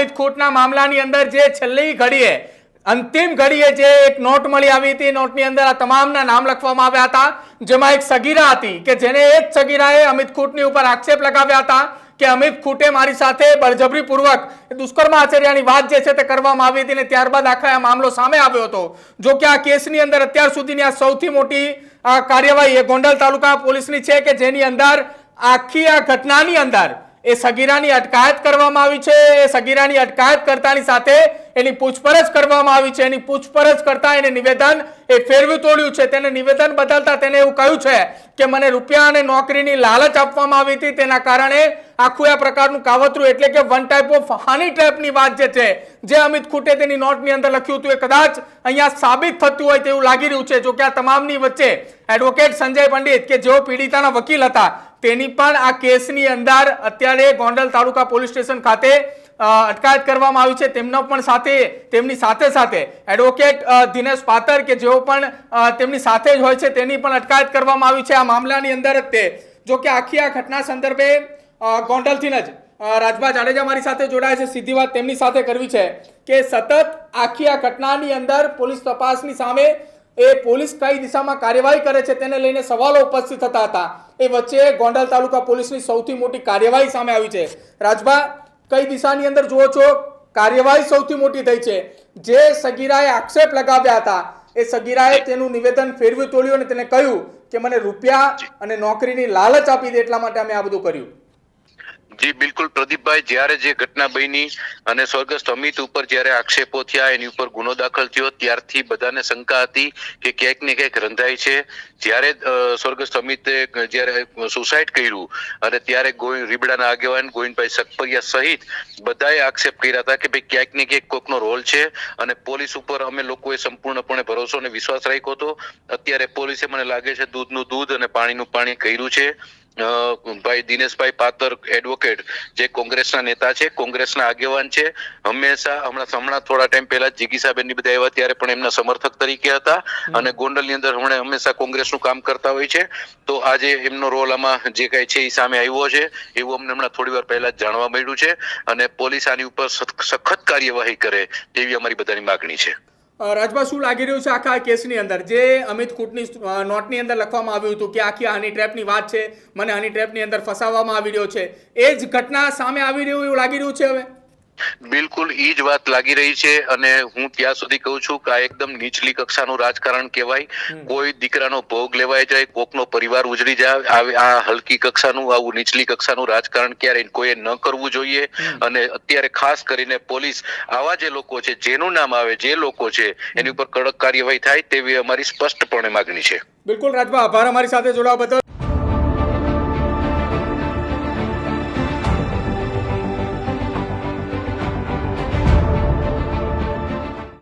અમિત ખૂટના મામલાની અંદર જે છેલ્લી ઘડીએ અંતિમ ઘડીએ જે એક નોટ મળી આવી હતી, નોટની અંદર આ તમામના નામ લખવામાં આવ્યા હતા, જેમાં એક સગીરા હતી કે જેને એક સગીરાએ અમિત ખૂટની ઉપર આક્ષેપ લગાવ્યા હતા કે અમિત ખૂટે મારી સાથે બળજબરીપૂર્વક દુષ્કર્મ આચર્યાની વાત જે છે તે કરવામાં આવી હતી, ને ત્યારબાદ આખા આ મામલો સામે આવ્યો હતો. જો કે આ કેસની અંદર અત્યાર સુધીની આ સૌથી મોટી કાર્યવાહી એ ગોંડલ તાલુકા પોલીસની છે કે જેની અંદર આખી આ ઘટનાની અંદર એ સગીરાની અટકાયત કરવામાં આવી છે. એ સગીરાની અટકાયત કરતાની સાથે એની પૂછપરછ કરવામાં આવી છે. એની પૂછપરછ કરતા એને નિવેદન એ ફેરવી તોડ્યું છે. તેને નિવેદન બદલતા તેને એવું કહ્યું છે કે મને રૂપિયા અને નોકરીની લાલચ આપવામાં આવી હતી, તેના કારણે આખું આ પ્રકારનું કાવતરું એટલે કે વન ટાઈપ ઓફ હની ટ્રેપની વાત જે છે જે અમિત ખૂટે તેની નોટની અંદર લખ્યું હતું એ કદાચ અહીંયા સાબિત થતું હોય તેવું લાગી રહ્યું છે. જો કે આ તમામની વચ્ચે એડવોકેટ સંજય પંડિત કે જેઓ પીડિતાના વકીલ હતા તેની પણ આ કેસની અંદર અત્યારે ગોંડલ તાલુકા પોલીસ સ્ટેશન ખાતે અટકાયત કરવામાં આવી છે. તેમનો પણ તેમની સાથે એડવોકેટ દિનેશ પાતર કે જેઓ પણ તેમની સાથે જ હોય છે તેની પણ અટકાયત કરવામાં આવી છે આ મામલાની અંદર જ. તે જો કે આખી આ ઘટના સંદર્ભે ગોંડલથી જ રાજભા જાડેજા મારી સાથે જોડાયા છે. સીધી વાત તેમની સાથે કરવી છે કે સતત આખી આ ઘટનાની અંદર પોલીસ તપાસની સામે એ પોલીસ કઈ દિશામાં કાર્યવાહી કરે છે તેને લઈને સવાલો ઉપસ્થિત થતા હતા. એ વચ્ચે ગોંડલ તાલુકા પોલીસની સૌથી મોટી કાર્યવાહી સામે આવી છે. રાજભા, કઈ દિશાની અંદર જુઓ છો કાર્યવાહી સૌથી મોટી થઈ છે? જે સગીરાએ આક્ષેપ લગાવ્યા હતા એ સગીરાએ તેનું નિવેદન ફેરવી તોડ્યું અને તેને કહ્યું કે મને રૂપિયા અને નોકરીની લાલચ આપી દે એટલા માટે અમે આ બધું કર્યું. જી બિલકુલ પ્રદીપભાઈ, જ્યારે જે ઘટના બની અને સ્વર્ગસ્થ અમિત ઉપર જ્યારે આક્ષેપો થયા, એની ઉપર ગુનો દાખલ થયો, ત્યારથી બધાને શંકા હતી કે ક્યાંક ને ક્યાંક રંધાય છે. જ્યારે સ્વર્ગસ્થ અમિતે જ્યારે સુસાઇડ કર્યું અને ત્યારે રીબડાના આગેવાન ગોવિંદભાઈ સકપરિયા સહિત બધાએ આક્ષેપ કર્યા હતા કે ભાઈ ક્યાંક ને ક્યાંક કોકનો રોલ છે અને પોલીસ ઉપર અમે લોકોએ સંપૂર્ણપણે ભરોસો અને વિશ્વાસ રાખ્યો હતો. અત્યારે પોલીસે મને લાગે છે દૂધનું દૂધ અને પાણીનું પાણી કર્યું છે. ભાઈ દિનેશભાઈ પાતર એડવોકેટ જે કોંગ્રેસના નેતા છે, કોંગ્રેસના આગેવાન છે, હમણાં થોડા ટાઈમ પહેલા જીગીસાબેન ની બધા આવ્યા ત્યારે પણ એમના સમર્થક તરીકે હતા અને ગોંડલની અંદર હંમેશા કોંગ્રેસનું કામ કરતા હોય છે. તો આજે એમનો રોલ આમાં જે કઈ છે એ સામે આવ્યો છે એવું અમને હમણાં થોડી વાર પહેલા જ જાણવા મળ્યું છે અને પોલીસ આની ઉપર સખત કાર્યવાહી કરે તેવી અમારી બધાની માગણી છે. રાજભા, શું લાગી રહ્યું છે આખા કેસની અંદર જે અમિત ખૂટની નોટની અંદર લખવામાં આવ્યું હતું કે આખી હની ટ્રેપની વાત છે, મને હની ટ્રેપની અંદર ફસાવવામાં આવી રહ્યો છે, એ જ ઘટના સામે આવી રહ્યું એવું લાગી રહ્યું છે? હવે બિલકુલ ઈ જ વાત લાગી રહી છે અને હું ત્યાં સુધી કહું છું કે આ એકદમ નીચલી કક્ષાનું રાજકારણ કહેવાય. કોઈ દીકરાનો ભોગ લેવાય જાય, કોકનો પરિવાર ઉજળી જાય, આ હલકી કક્ષાનું આવું નીચલી કક્ષાનું રાજકારણ ક્યારેય કોઈએ ન કરવું જોઈએ. અને અત્યારે ખાસ કરીને પોલીસ આવા જે લોકો છે, જેનું નામ આવે, જે લોકો છે એની ઉપર કડક કાર્યવાહી થાય તેવી અમારી સ્પષ્ટપણે માગણી છે. બિલકુલ રાજભા, આભાર અમારી સાથે જોડાવા બદલ.